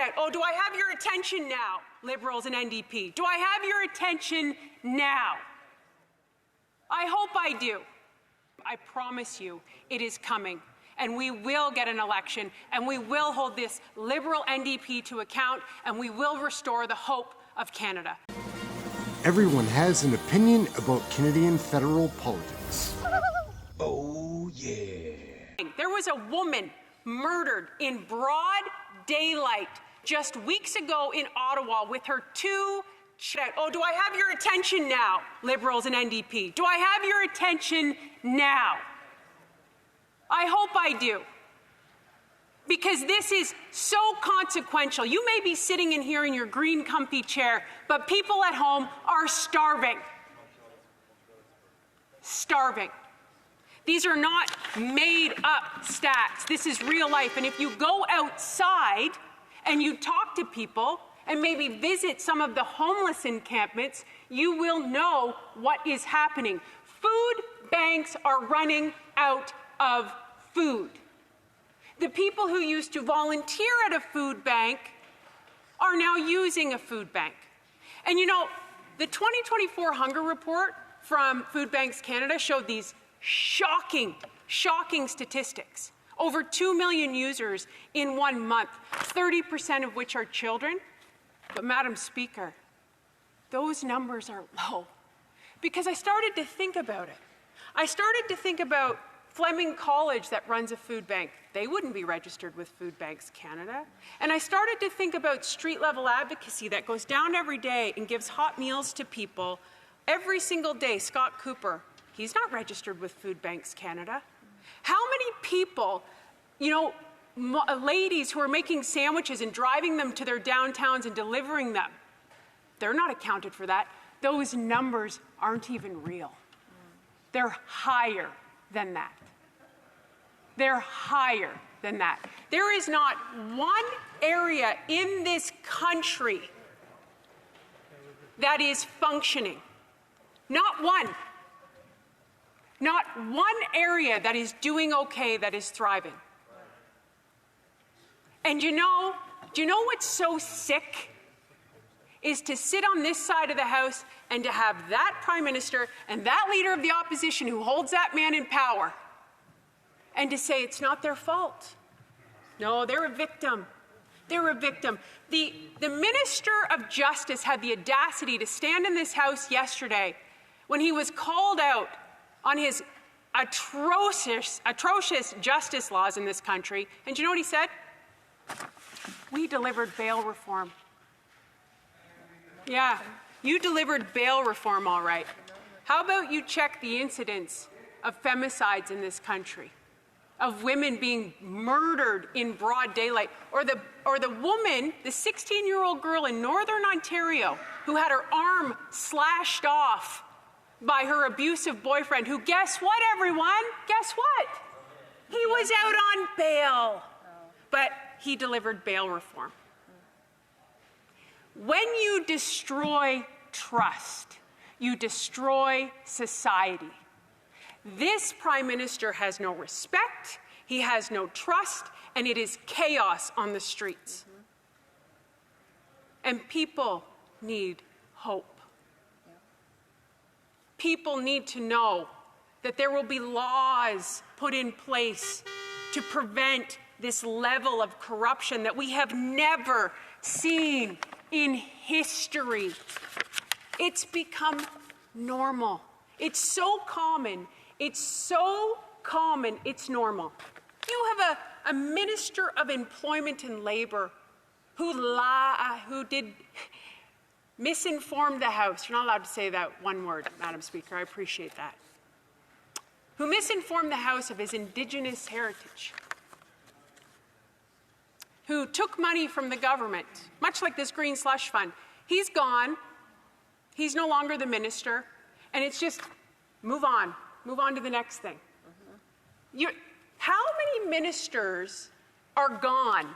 out. Oh, do I have your attention now, Liberals and NDP? Do I have your attention now? I hope I do. I promise you it is coming, and we will get an election, and we will hold this Liberal NDP to account, and we will restore the hope of Canada. Everyone has an opinion about Canadian federal politics. Oh, yeah. There was a woman murdered in broad daylight just weeks ago in Ottawa with her two children. Oh, do I have your attention now, Liberals and NDP? Do I have your attention now? I hope I do. Because this is so consequential. You may be sitting in here in your green comfy chair, but people at home are starving. Starving. These are not made-up stats. This is real life. And if you go outside and you talk to people and maybe visit some of the homeless encampments, you will know what is happening. Food banks are running out of food. The people who used to volunteer at a food bank are now using a food bank. And you know, the 2024 Hunger Report from Food Banks Canada showed these shocking statistics. Over 2 million users in 1 month, 30% of which are children. But Madam Speaker, those numbers are low. Because I started to think about it. I started to think about Fleming College that runs a food bank. They wouldn't be registered with Food Banks Canada. And I started to think about street-level advocacy that goes down every day and gives hot meals to people every single day. Scott Cooper, he's not registered with Food Banks Canada. How many people, you know, ladies who are making sandwiches and driving them to their downtowns and delivering them, they're not accounted for that. Those numbers aren't even real. They're higher than that. They're higher than that. There is not one area in this country that is functioning. Not one. Not one area that is doing okay, that is thriving. And do you know what's so sick? Is to sit on this side of the House and to have that Prime Minister and that Leader of the Opposition who holds that man in power and to say it's not their fault. No, they're a victim. They're a victim. The Minister of Justice had the audacity to stand in this House yesterday when he was called out on his atrocious justice laws in this country. And do you know what he said? We delivered bail reform. Yeah, you delivered bail reform, all right. How about you check the incidence of femicides in this country, of women being murdered in broad daylight, or the woman, the 16-year-old girl in Northern Ontario who had her arm slashed off by her abusive boyfriend, who, guess what, everyone? Guess what? He was out on bail, but he delivered bail reform. When you destroy trust, you destroy society. This Prime Minister has no respect, he has no trust, and it is chaos on the streets. And people need hope. People need to know that there will be laws put in place to prevent this level of corruption that we have never seen in history. It's become normal. It's so common. It's normal. You have a Minister of Employment and Labour who did misinform the House. You're not allowed to say that one word, Madam Speaker. I appreciate that. Who misinformed the House of his Indigenous heritage. Who took money from the government, much like this Green Slush Fund. He's gone. He's no longer the minister. And it's just, move on. Move on to the next thing. How many ministers are gone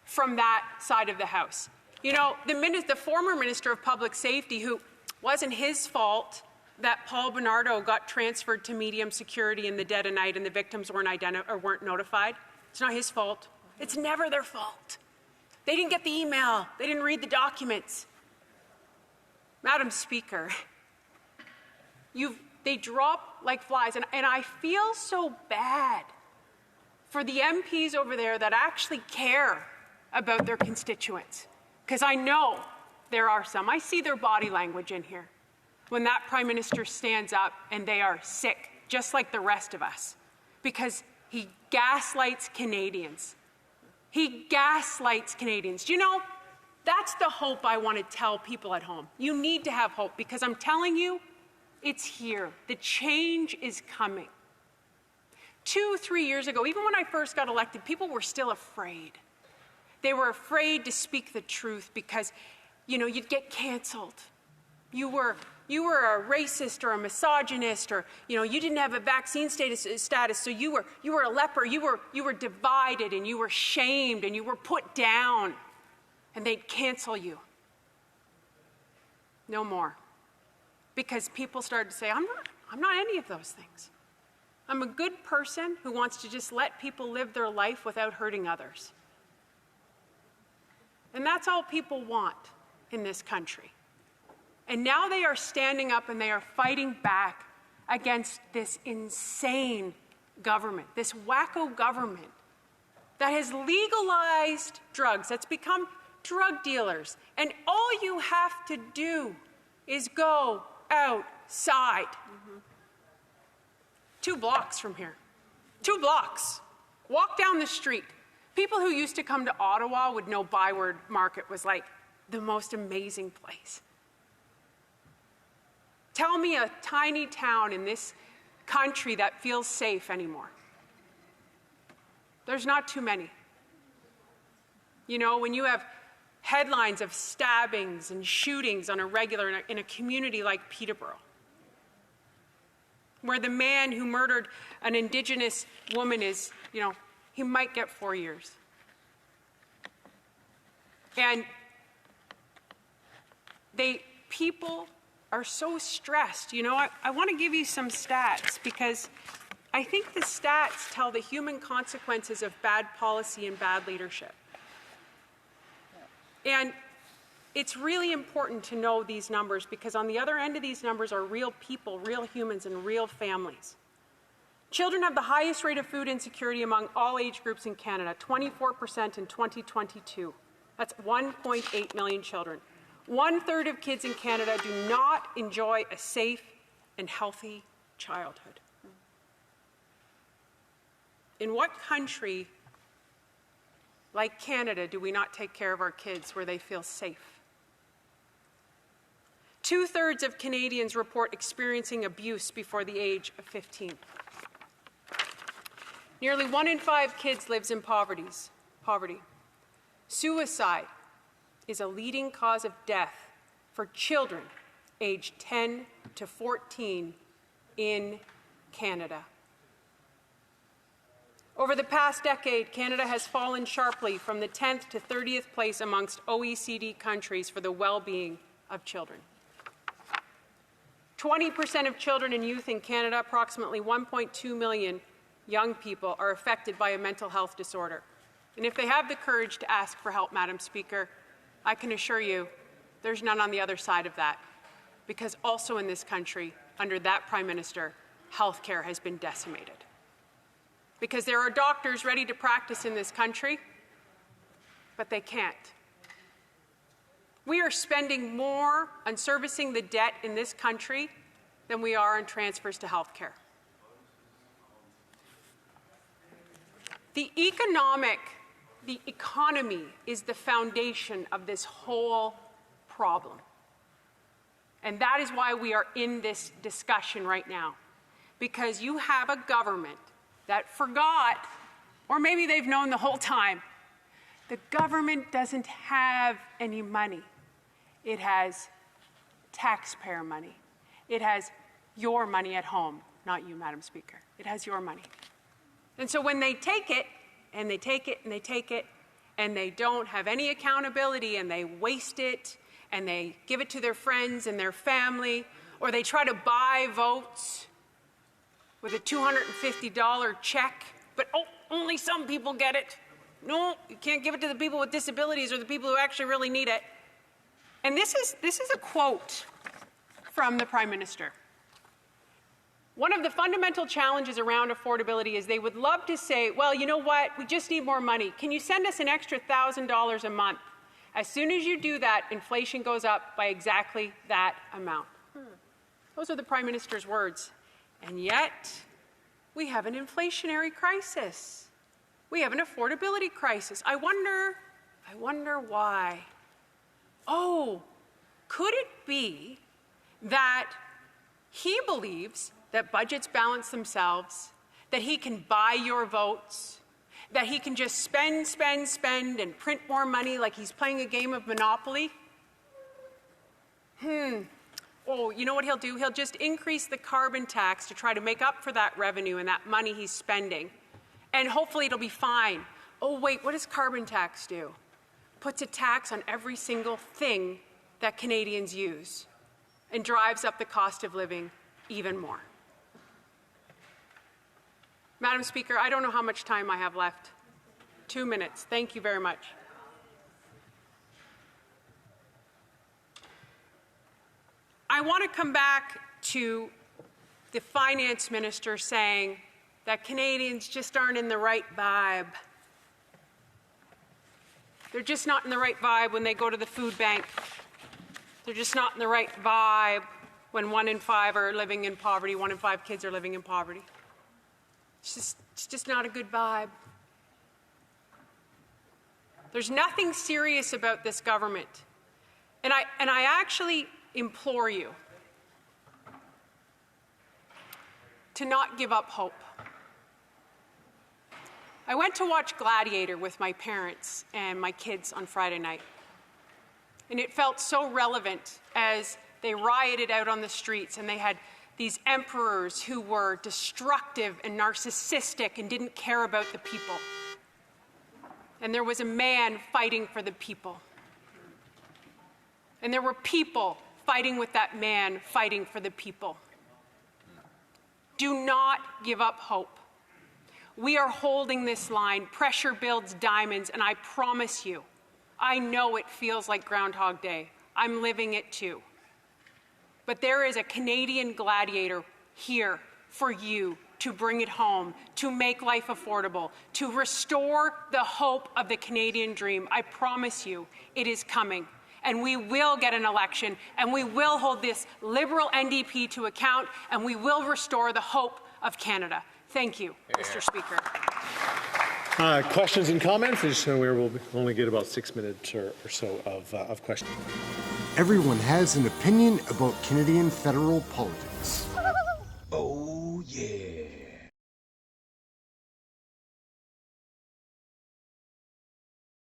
from that side of the House? You know, the former Minister of Public Safety, who wasn't his fault that Paul Bernardo got transferred to medium security in the dead of night and the victims weren't notified. It's not his fault. It's never their fault. They didn't get the email. They didn't read the documents. Madam Speaker, they drop like flies, and I feel so bad for the MPs over there that actually care about their constituents, because I know there are some. I see their body language in here when that Prime Minister stands up and they are sick, just like the rest of us, because he gaslights Canadians. He gaslights Canadians. Do you know, that's the hope I want to tell people at home. You need to have hope, because I'm telling you, it's here. The change is coming. 2-3 years ago, even when I first got elected, people were still afraid. They were afraid to speak the truth because, you know, you'd get canceled. You were a racist or a misogynist, or, you know, you didn't have a vaccine status, so you were a leper. You were divided, and you were shamed, and you were put down, and they'd cancel you. No more. Because people started to say, I'm not any of those things. I'm a good person who wants to just let people live their life without hurting others. And that's all people want in this country. And now they are standing up and they are fighting back against this insane government, this wacko government that has legalized drugs, that's become drug dealers. And all you have to do is go outside. 2 blocks from here. 2 blocks. Walk down the street. People who used to come to Ottawa would know Byward Market was like the most amazing place. Tell me a tiny town in this country that feels safe anymore. There's not too many. You know, when you have headlines of stabbings and shootings on a regular in a community like Peterborough, where the man who murdered an Indigenous woman is, you know, he might get 4 years. And people are so stressed. You know, I want to give you some stats, because I think the stats tell the human consequences of bad policy and bad leadership. And it's really important to know these numbers, because on the other end of these numbers are real people, real humans, and real families. Children have the highest rate of food insecurity among all age groups in Canada, 24% in 2022. That's 1.8 million children. 1/3 of kids in Canada do not enjoy a safe and healthy childhood. In what country like Canada do we not take care of our kids where they feel safe? 2/3 of Canadians report experiencing abuse before the age of 15. Nearly 1 in 5 kids lives in poverty. Suicide is a leading cause of death for children aged 10 to 14 in Canada. Over the past decade, Canada has fallen sharply from the 10th to 30th place amongst OECD countries for the well-being of children. 20% of children and youth in Canada, approximately 1.2 million young people, are affected by a mental health disorder. And if they have the courage to ask for help, Madam Speaker, I can assure you there's none on the other side of that, because also in this country, under that Prime Minister, health care has been decimated. Because there are doctors ready to practice in this country, but they can't. We are spending more on servicing the debt in this country than we are on transfers to health care. The economy is the foundation of this whole problem. And that is why we are in this discussion right now. Because you have a government that forgot, or maybe they've known the whole time, the government doesn't have any money. It has taxpayer money. It has your money at home, not you, Madam Speaker. It has your money. And so when they take it, and they take it, and they take it, and they don't have any accountability, and they waste it, and they give it to their friends and their family, or they try to buy votes with a $250 check, but only some people get it. No, you can't give it to the people with disabilities or the people who actually really need it. And this is a quote from the Prime Minister. One of the fundamental challenges around affordability is they would love to say, well, you know what, we just need more money. Can you send us an extra $1,000 a month? As soon as you do that, inflation goes up by exactly that amount. Those are the Prime Minister's words. And yet, we have an inflationary crisis. We have an affordability crisis. I wonder why. Oh, could it be that he believes that budgets balance themselves, that he can buy your votes, that he can just spend, spend, spend and print more money like he's playing a game of Monopoly? Oh, you know what he'll do? He'll just increase the carbon tax to try to make up for that revenue and that money he's spending. And hopefully it'll be fine. Oh, wait, what does carbon tax do? Puts a tax on every single thing that Canadians use and drives up the cost of living even more. Madam Speaker, I don't know how much time I have left. 2 minutes. Thank you very much. I want to come back to the finance minister saying that Canadians just aren't in the right vibe. They're just not in the right vibe when they go to the food bank. They're just not in the right vibe when 1 in 5 are living in poverty, 1 in 5 kids are living in poverty. It's just not a good vibe. There's nothing serious about this government. And I actually implore you to not give up hope. I went to watch Gladiator with my parents and my kids on Friday night. And it felt so relevant as they rioted out on the streets and they had these emperors who were destructive and narcissistic and didn't care about the people. And there was a man fighting for the people. And there were people fighting with that man, fighting for the people. Do not give up hope. We are holding this line. Pressure builds diamonds, and I promise you, I know it feels like Groundhog Day. I'm living it too. But there is a Canadian gladiator here for you to bring it home, to make life affordable, to restore the hope of the Canadian dream. I promise you, it is coming. And we will get an election, and we will hold this Liberal NDP to account, and we will restore the hope of Canada. Thank you, Mr. Speaker. Questions and comments? As we will only get about 6 minutes or so of questions. Everyone has an opinion about Canadian federal politics.